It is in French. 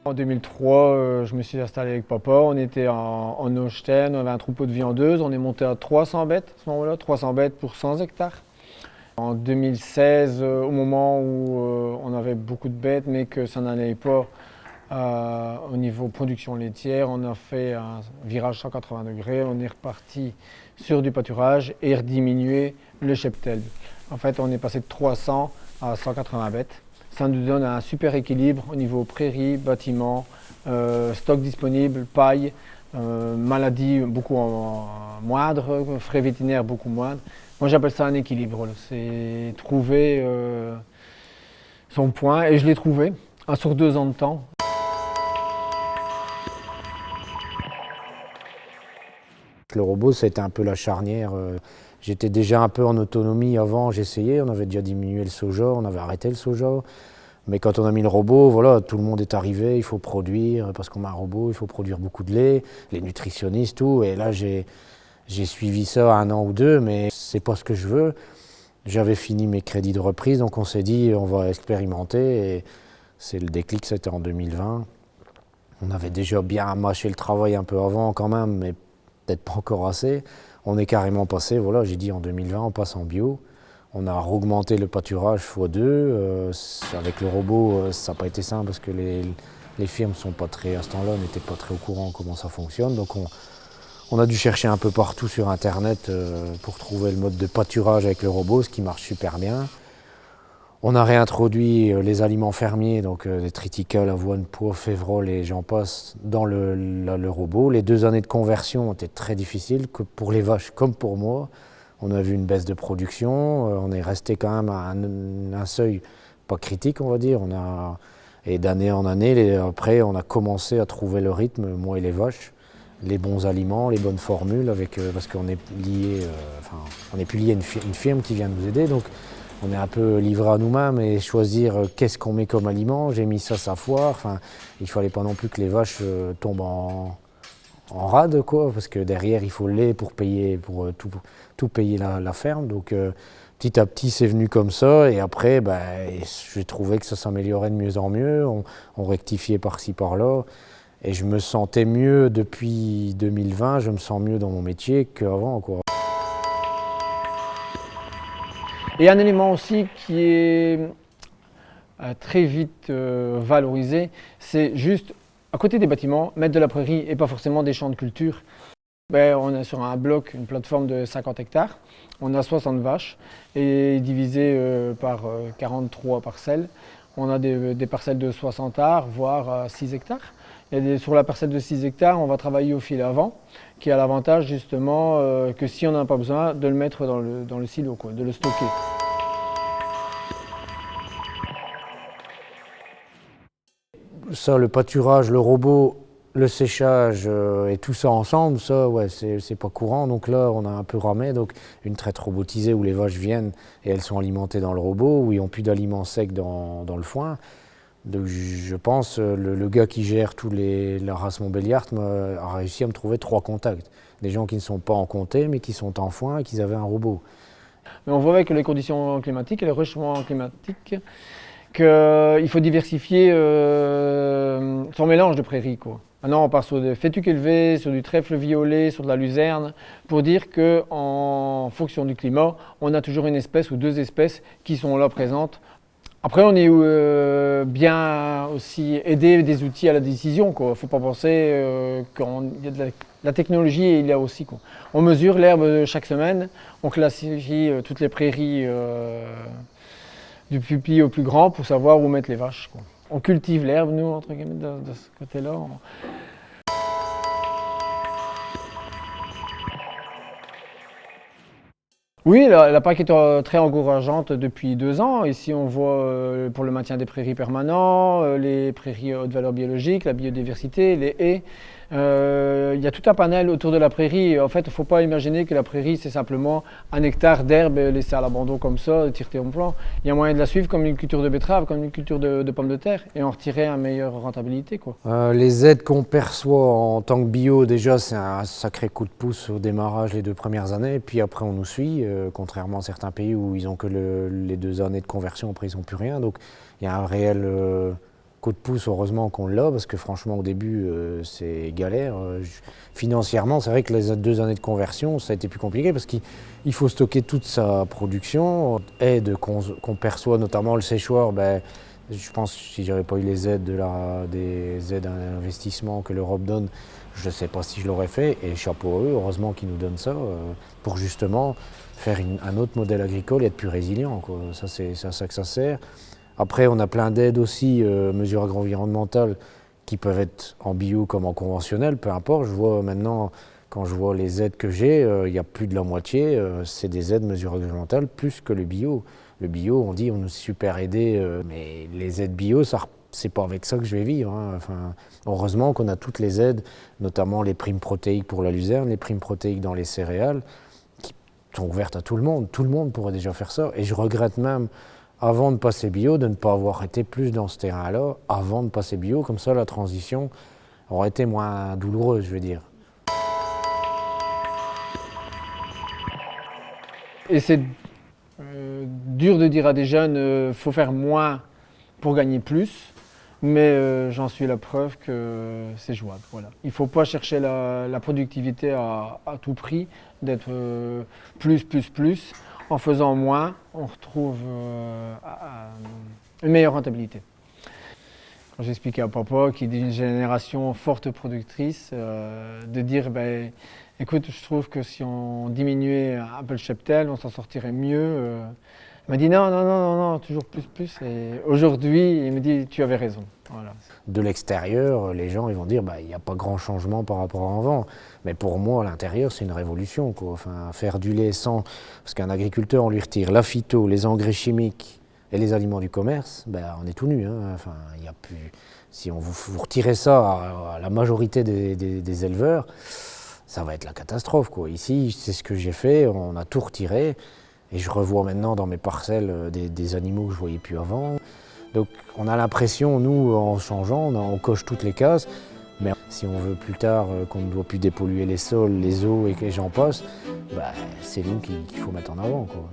En 2003, je me suis installé avec papa. On était en Holstein, on avait un troupeau de viandeuses. On est monté à 300 bêtes à ce moment-là, 300 bêtes pour 100 hectares. En 2016, au moment où on avait beaucoup de bêtes, mais que ça n'allait pas au niveau production laitière, on a fait un virage 180 degrés. On est reparti sur du pâturage et rediminué le cheptel. En fait, on est passé de 300 à 180 bêtes. Ça nous donne un super équilibre au niveau prairie, bâtiment, stock disponible, paille, maladies beaucoup moindres, frais vétérinaires beaucoup moindres. Moi j'appelle ça un équilibre, c'est trouver son point et je l'ai trouvé sur 2 ans de temps. Le robot, ça a été un peu la charnière. J'étais déjà un peu en autonomie avant, j'essayais, on avait déjà diminué le soja, on avait arrêté le soja. Mais quand on a mis le robot, voilà, tout le monde est arrivé, il faut produire, parce qu'on a un robot, il faut produire beaucoup de lait, les nutritionnistes, tout. Et là, j'ai suivi ça 1 an ou 2, mais c'est pas ce que je veux. J'avais fini mes crédits de reprise, donc on s'est dit, on va expérimenter. Et c'est le déclic, c'était en 2020. On avait déjà bien mâché le travail un peu avant quand même, mais peut-être pas encore assez. On est carrément passé, voilà, j'ai dit en 2020, on passe en bio. On a augmenté le pâturage x2. Avec le robot, ça n'a pas été simple parce que les firmes sont pas très, à ce temps-là, n'étaient pas très au courant comment ça fonctionne. Donc on a dû chercher un peu partout sur Internet pour trouver le mode de pâturage avec le robot, ce qui marche super bien. On a réintroduit les aliments fermiers, donc les triticales, avoine, pois, févrole et j'en passe, dans le robot. Les 2 années de conversion ont été très difficiles, que pour les vaches comme pour moi. On a vu une baisse de production, on est resté quand même à un seuil pas critique, on va dire. Et d'année en année, après, on a commencé à trouver le rythme, moi et les vaches, les bons aliments, les bonnes formules, parce qu'on est lié, on n'est plus lié à une firme qui vient nous aider. Donc, on est un peu livré à nous-mêmes et choisir qu'est-ce qu'on met comme aliment. J'ai mis ça à foire. Enfin, il ne fallait pas non plus que les vaches tombent en rade, quoi, parce que derrière, il faut le lait pour payer, pour tout payer la ferme. Donc, petit à petit, c'est venu comme ça. Et après, j'ai trouvé que ça s'améliorait de mieux en mieux. On rectifiait par-ci, par-là. Et je me sentais mieux depuis 2020. Je me sens mieux dans mon métier qu'avant, quoi. Et un élément aussi qui est très vite valorisé, c'est juste à côté des bâtiments, mettre de la prairie et pas forcément des champs de culture. On est sur un bloc, une plateforme de 50 hectares, on a 60 vaches et divisé par 43 parcelles. On a des parcelles de 60 arts, voire 6 hectares. Sur la parcelle de 6 hectares, on va travailler au fil avant, qui a l'avantage justement que si on n'en a pas besoin, de le mettre dans le silo, quoi, de le stocker. Ça, le pâturage, le robot, le séchage et tout ça ensemble, ça, ouais, c'est pas courant. Donc là, on a un peu ramé. Donc une traite robotisée où les vaches viennent et elles sont alimentées dans le robot, où ils n'ont plus d'aliments secs dans le foin. Donc je pense le gars qui gère la race Montbéliard a réussi à me trouver 3 contacts. Des gens qui ne sont pas en comté, mais qui sont en foin et qui avaient un robot. Mais on voit avec les conditions climatiques et le réchauffement climatique qu'il faut diversifier son mélange de prairies, quoi. Maintenant, on part sur des fétuques élevées, sur du trèfle violet, sur de la luzerne, pour dire qu'en fonction du climat, on a toujours une espèce ou 2 espèces qui sont là présentes. Après, on est bien aussi aidé des outils à la décision, quoi. Faut pas penser qu'il y a de la technologie et il y a aussi, quoi. On mesure l'herbe chaque semaine, on classifie toutes les prairies du plus petit au plus grand pour savoir où mettre les vaches, quoi. On cultive l'herbe, nous, entre guillemets, de ce côté-là. Oui, la PAC est très encourageante depuis 2 ans. Ici, on voit pour le maintien des prairies permanents, les prairies haute valeur biologique, la biodiversité, les haies. Il y a tout un panel autour de la prairie. En fait, il ne faut pas imaginer que la prairie, c'est simplement un hectare d'herbe laissé à l'abandon comme ça, tiré en plan. Il y a moyen de la suivre comme une culture de betterave, comme une culture de pommes de terre, et en retirer une meilleure rentabilité, quoi. Les aides qu'on perçoit en tant que bio, déjà, c'est un sacré coup de pouce au démarrage les 2 premières années. Puis après, on nous suit, contrairement à certains pays où ils n'ont que les 2 années de conversion, après ils n'ont plus rien. Donc il y a un réel coup de pouce, heureusement qu'on l'a, parce que franchement, au début, c'est galère. Financièrement, c'est vrai que les 2 années de conversion, ça a été plus compliqué, parce qu'il faut stocker toute sa production. Aide qu'on perçoit, notamment le séchoir, ben, je pense que si j'avais pas eu les aides des aides à l'investissement que l'Europe donne, je ne sais pas si je l'aurais fait. Et chapeau à eux, heureusement qu'ils nous donnent ça, pour justement faire un autre modèle agricole et être plus résilient, quoi. Ça, c'est à ça que ça sert. Après, on a plein d'aides aussi, mesures agro-environnementales, qui peuvent être en bio comme en conventionnel, peu importe. Je vois maintenant, quand je vois les aides que j'ai, il y a plus de la moitié, c'est des aides mesures environnementales plus que le bio. Le bio, on dit on nous est super aidé, mais les aides bio, c'est pas avec ça que je vais vivre, hein. Enfin, heureusement qu'on a toutes les aides, notamment les primes protéiques pour la luzerne, les primes protéiques dans les céréales, qui sont ouvertes à tout le monde. Tout le monde pourrait déjà faire ça. Et je regrette même, avant de passer bio, de ne pas avoir été plus dans ce terrain-là, avant de passer bio. Comme ça, la transition aurait été moins douloureuse, je veux dire. Et c'est dur de dire à des jeunes, faut faire moins pour gagner plus, mais j'en suis la preuve que c'est jouable. Voilà. Il ne faut pas chercher la productivité à tout prix, d'être plus. En faisant moins, on retrouve une meilleure rentabilité. Quand j'expliquais à papa, qui est d'une génération forte productrice, de dire ben, écoute, je trouve que si on diminuait un peu le cheptel, on s'en sortirait mieux. Il m'a dit non, toujours plus. Et aujourd'hui, il me dit tu avais raison. Voilà. De l'extérieur, les gens ils vont dire il n'y a pas grand changement par rapport à avant. Mais pour moi, à l'intérieur, c'est une révolution, quoi. Enfin, faire du lait sans. Parce qu'un agriculteur, on lui retire la phyto, les engrais chimiques et les aliments du commerce, on est tout nu, hein. Enfin, il y a plus. Si on vous retirez ça à la majorité des éleveurs, ça va être la catastrophe, quoi. Ici, c'est ce que j'ai fait, on a tout retiré. Et je revois maintenant dans mes parcelles des animaux que je ne voyais plus avant. Donc on a l'impression, nous, en changeant, on coche toutes les cases. Mais si on veut plus tard qu'on ne doit plus dépolluer les sols, les eaux et que j'en passe, c'est nous qu'il faut mettre en avant, quoi.